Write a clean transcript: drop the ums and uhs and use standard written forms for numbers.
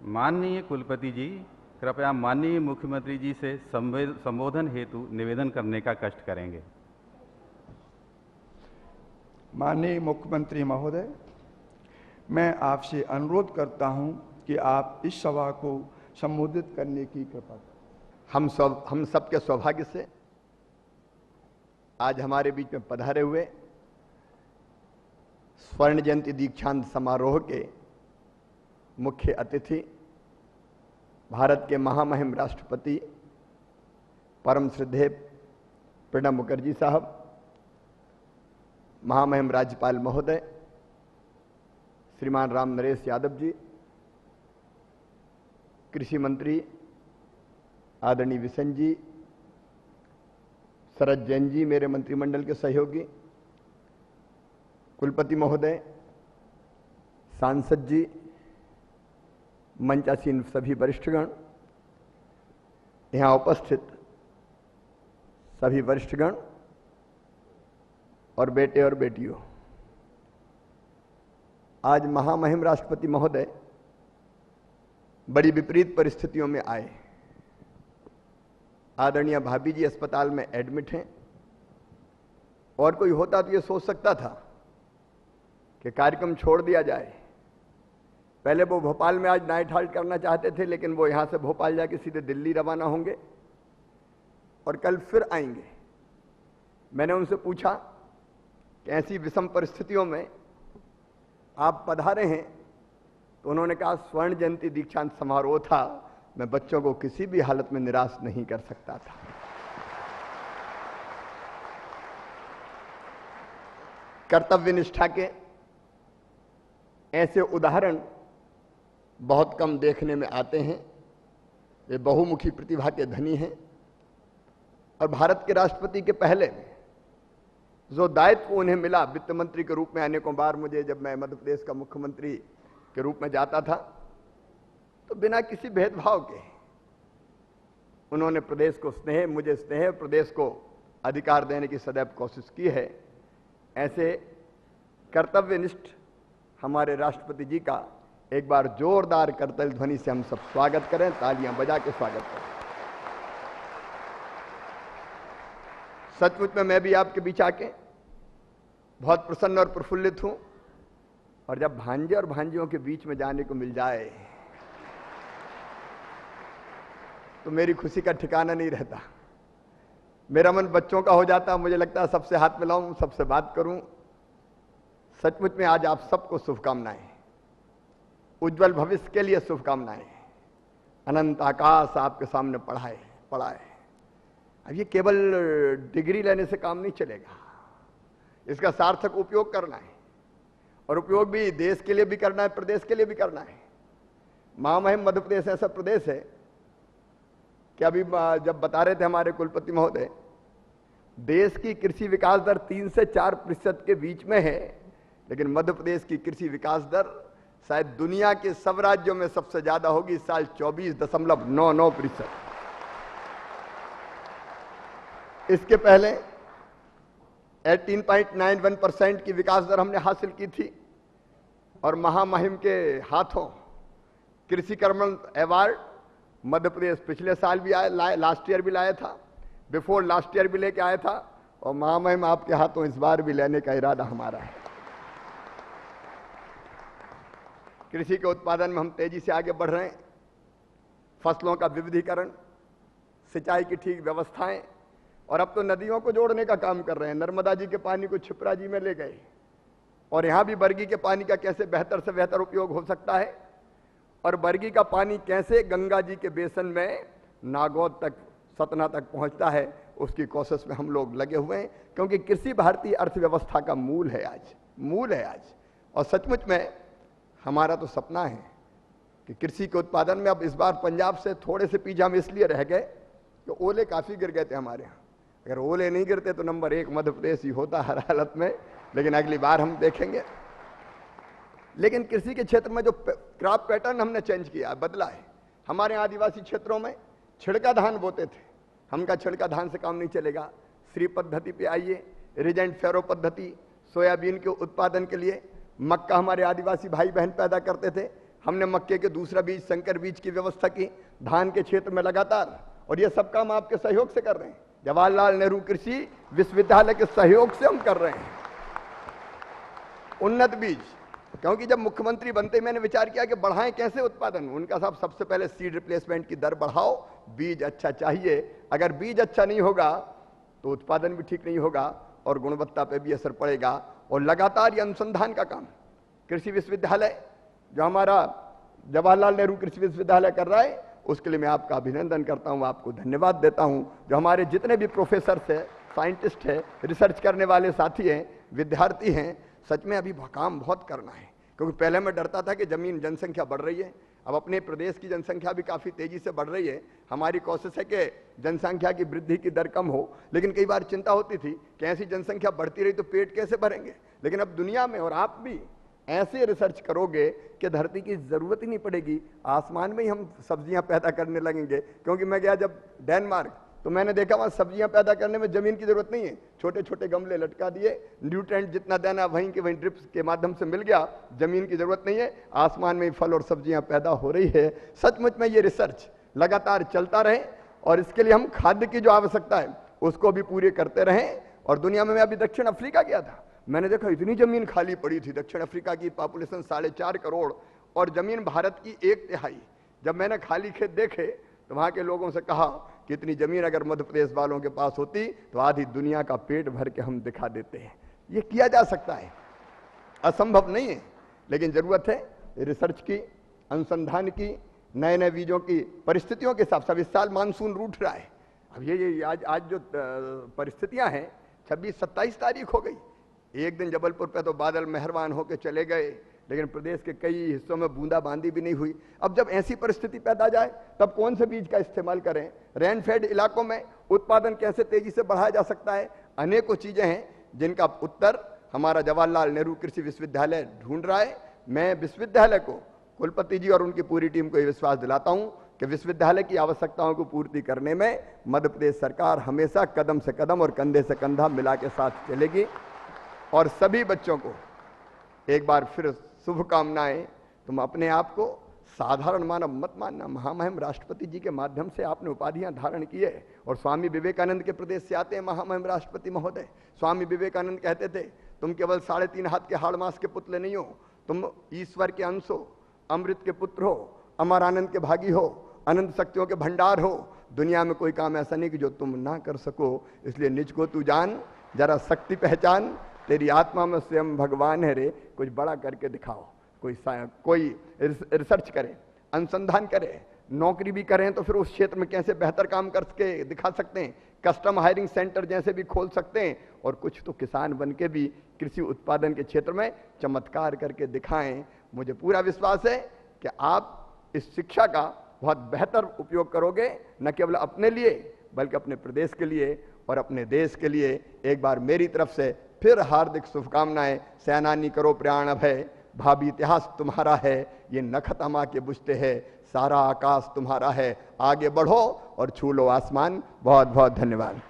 माननीय कुलपति जी, कृपया माननीय मुख्यमंत्री जी से संबोधन हेतु निवेदन करने का कष्ट करेंगे। माननीय मुख्यमंत्री महोदय, मैं आपसे अनुरोध करता हूं कि आप इस सभा को संबोधित करने की कृपा करें। हम सबके सौभाग्य से आज हमारे बीच में पधारे हुए स्वर्ण जयंती दीक्षांत समारोह के मुख्य अतिथि भारत के महामहिम राष्ट्रपति परम श्रद्धेय प्रणब मुखर्जी साहब, महामहिम राज्यपाल महोदय श्रीमान राम नरेश यादव जी, कृषि मंत्री आदरणीय विशन जी, शरद जैन जी मेरे मंत्रिमंडल के सहयोगी, कुलपति महोदय, सांसद जी, मंचासीन सभी वरिष्ठगण, यहाँ उपस्थित सभी वरिष्ठगण और बेटे और बेटियों, आज महामहिम राष्ट्रपति महोदय बड़ी विपरीत परिस्थितियों में आए। आदरणीय भाभी जी अस्पताल में एडमिट हैं और कोई होता तो ये सोच सकता था कि कार्यक्रम छोड़ दिया जाए। पहले वो भोपाल में आज नाइट हाल्ट करना चाहते थे, लेकिन वो यहां से भोपाल जाके सीधे दिल्ली रवाना होंगे और कल फिर आएंगे। मैंने उनसे पूछा कि ऐसी विषम परिस्थितियों में आप पधारे हैं, तो उन्होंने कहा स्वर्ण जयंती दीक्षांत समारोह था, मैं बच्चों को किसी भी हालत में निराश नहीं कर सकता था। कर्तव्य निष्ठा के ऐसे उदाहरण बहुत कम देखने में आते हैं। वे बहुमुखी प्रतिभा के धनी हैं और भारत के राष्ट्रपति के पहले जो दायित्व उन्हें मिला वित्त मंत्री के रूप में, अनेकों बार मुझे जब मैं मध्य प्रदेश का मुख्यमंत्री के रूप में जाता था तो बिना किसी भेदभाव के उन्होंने प्रदेश को स्नेह, मुझे स्नेह, प्रदेश को अधिकार देने की सदैव कोशिश की है। ऐसे कर्तव्यनिष्ठ हमारे राष्ट्रपति जी का एक बार जोरदार करतल ध्वनि से हम सब स्वागत करें, तालियां बजा के स्वागत करें। सचमुच में मैं भी आपके बीच आके बहुत प्रसन्न और प्रफुल्लित हूं, और जब भांजे और भांजियों के बीच में जाने को मिल जाए तो मेरी खुशी का ठिकाना नहीं रहता। मेरा मन बच्चों का हो जाता, मुझे लगता है सबसे हाथ मिलाऊं, सबसे बात करूं। सचमुच में आज आप सबको शुभकामनाएं, उज्जवल भविष्य के लिए शुभकामनाएं। अनंत आकाश आपके सामने पड़ा है। अब ये केवल डिग्री लेने से काम नहीं चलेगा, इसका सार्थक उपयोग करना है, और उपयोग भी देश के लिए भी करना है, प्रदेश के लिए भी करना है। महामहिम मध्य प्रदेश ऐसा प्रदेश है कि अभी जब बता रहे थे हमारे कुलपति महोदय, देश की कृषि विकास दर 3 से 4% के बीच में है, लेकिन मध्य प्रदेश की कृषि विकास दर शायद दुनिया के सब राज्यों में सबसे ज्यादा होगी। इस साल 24.99%। इसके पहले 18.91% की विकास दर हमने हासिल की थी, और महामहिम के हाथों कृषि कर्मण अवार्ड मध्य प्रदेश पिछले साल भी आया, लास्ट ईयर भी लाया था, बिफोर लास्ट ईयर भी लेके आया था, और महामहिम आपके हाथों इस बार भी लेने का इरादा हमारा है। कृषि के उत्पादन में हम तेजी से आगे बढ़ रहे हैं। फसलों का विविधीकरण, सिंचाई की ठीक व्यवस्थाएं, और अब तो नदियों को जोड़ने का काम कर रहे हैं। नर्मदा जी के पानी को क्षिप्रा जी में ले गए, और यहां भी बरगी के पानी का कैसे बेहतर से बेहतर उपयोग हो सकता है, और बरगी का पानी कैसे गंगा जी के बेसन में नागौद तक, सतना तक पहुंचता है, उसकी कोशिश में हम लोग लगे हुए हैं। क्योंकि कृषि भारतीय अर्थव्यवस्था का मूल है आज। और सचमुच में हमारा तो सपना है कि कृषि के उत्पादन में अब इस बार पंजाब से थोड़े से पीछे हम इसलिए रह गए कि ओले काफी गिर गए थे हमारे यहाँ। अगर ओले नहीं गिरते तो नंबर 1 मध्य प्रदेश ही होता हर हालत में, लेकिन अगली बार हम देखेंगे। लेकिन कृषि के क्षेत्र में जो क्रॉप पैटर्न हमने चेंज किया, बदला है। हमारे आदिवासी क्षेत्रों में छिड़का धान बोते थे, हम का छिड़का धान से काम नहीं चलेगा, श्री पद्धति पे आइए, रिजेंट फेरो पद्धति, सोयाबीन के उत्पादन के लिए मक्का हमारे आदिवासी भाई बहन पैदा करते थे, हमने मक्के के दूसरा बीज, संकर बीज की व्यवस्था की, धान के क्षेत्र में लगातार, और ये सब काम आपके सहयोग से कर रहे हैं। जवाहरलाल नेहरू कृषि विश्वविद्यालय के सहयोग से हम कर रहे हैं। उन्नत बीज, क्योंकि जब मुख्यमंत्री बनते मैंने विचार किया कि बढ़ाएं कैसे उत्पादन। उनका साहब सबसे पहले सीड रिप्लेसमेंट की दर बढ़ाओ, बीज अच्छा चाहिए। अगर बीज अच्छा नहीं होगा तो उत्पादन भी ठीक नहीं होगा और गुणवत्ता पे भी असर पड़ेगा। और लगातार ये अनुसंधान का काम कृषि विश्वविद्यालय जो हमारा जवाहरलाल नेहरू कृषि विश्वविद्यालय कर रहा है, उसके लिए मैं आपका अभिनंदन करता हूं, आपको धन्यवाद देता हूं। जो हमारे जितने भी प्रोफेसर्स हैं, साइंटिस्ट हैं, रिसर्च करने वाले साथी हैं, विद्यार्थी हैं, सच में अभी काम बहुत करना है। क्योंकि पहले मैं डरता था कि जमीन जनसंख्या बढ़ रही है, अब अपने प्रदेश की जनसंख्या भी काफ़ी तेजी से बढ़ रही है। हमारी कोशिश है कि जनसंख्या की वृद्धि की दर कम हो, लेकिन कई बार चिंता होती थी कि ऐसी जनसंख्या बढ़ती रही तो पेट कैसे भरेंगे। लेकिन अब दुनिया में और आप भी ऐसे रिसर्च करोगे कि धरती की जरूरत ही नहीं पड़ेगी, आसमान में ही हम सब्जियां पैदा करने लगेंगे। क्योंकि मैं गया जब डेनमार्क, तो मैंने देखा वहां सब्जियां पैदा करने में जमीन की जरूरत नहीं है, छोटे छोटे गमले लटका दिए, न्यूट्रेंट जितना देना वहीं के वहीं ड्रिप्स के माध्यम से मिल गया, जमीन की जरूरत नहीं है, आसमान में ही फल और सब्जियां पैदा हो रही है। सचमुच में ये रिसर्च लगातार चलता रहे और इसके लिए हम खाद्य की जो आवश्यकता है उसको भी पूरी करते रहें। और दुनिया में मैं अभी दक्षिण अफ्रीका गया था, मैंने देखा इतनी जमीन खाली पड़ी थी। दक्षिण अफ्रीका की पॉपुलेशन 4.5 करोड़ और जमीन भारत की 1/3। जब मैंने खाली खेत देखे तो वहां के लोगों से कहा कि इतनी जमीन अगर मध्य प्रदेश वालों के पास होती तो आधी दुनिया का पेट भर के हम दिखा देते हैं। ये किया जा सकता है, असंभव नहीं है, लेकिन जरूरत है रिसर्च की, अनुसंधान की, नए नए बीजों की। परिस्थितियों के हिसाब से इस साल मानसून रूठ रहा है। अब ये आज जो परिस्थितियां हैं, 26-27 तारीख हो गई, एक दिन जबलपुर पे तो बादल मेहरबान होकर चले गए, लेकिन प्रदेश के कई हिस्सों में बूंदाबांदी भी नहीं हुई। अब जब ऐसी परिस्थिति पैदा जाए तब कौन से बीज का इस्तेमाल करें, रेनफेड इलाकों में उत्पादन कैसे तेजी से बढ़ाया जा सकता है, अनेकों चीजें हैं जिनका उत्तर हमारा जवाहरलाल नेहरू कृषि विश्वविद्यालय ढूंढ रहा है। मैं विश्वविद्यालय को, कुलपति जी और उनकी पूरी टीम को यह विश्वास दिलाता हूं कि विश्वविद्यालय की आवश्यकताओं को पूर्ति करने में मध्य प्रदेश सरकार हमेशा कदम से कदम और कंधे से कंधा मिला के साथ चलेगी। और सभी बच्चों को एक बार फिर शुभकामनाएं। तुम अपने आप को साधारण मानव मत मानना, महामहिम राष्ट्रपति जी के माध्यम से आपने उपाधियां धारण की है और स्वामी विवेकानंद के प्रदेश से आते हैं महामहिम राष्ट्रपति महोदय। स्वामी विवेकानंद कहते थे तुम केवल 3.5 हाथ के हाड़ मास के पुतले नहीं हो, तुम ईश्वर के अंश हो, अमृत के पुत्र हो, अमर आनंद के भागी हो, अनंत शक्तियों के भंडार हो। दुनिया में कोई काम ऐसा नहीं कि जो तुम ना कर सको, इसलिए निज को तू जान, जरा शक्ति पहचान, तेरी आत्मा में स्वयं भगवान है रे, कुछ बड़ा करके दिखाओ। कोई रिसर्च करे, अनुसंधान करे, नौकरी भी करें तो फिर उस क्षेत्र में कैसे बेहतर काम करके दिखा सकते हैं, कस्टम हायरिंग सेंटर जैसे भी खोल सकते हैं, और कुछ तो किसान बन के भी कृषि उत्पादन के क्षेत्र में चमत्कार करके दिखाएं। मुझे पूरा विश्वास है कि आप इस शिक्षा का बहुत बेहतर उपयोग करोगे, न केवल अपने लिए बल्कि अपने प्रदेश के लिए और अपने देश के लिए। एक बार मेरी तरफ से फिर हार्दिक शुभकामनाएं। सेनानी करो प्रयाण अभय, भावी इतिहास तुम्हारा है, ये नखत अमा के बुझते है, सारा आकाश तुम्हारा है, आगे बढ़ो और छू लो आसमान। बहुत बहुत धन्यवाद।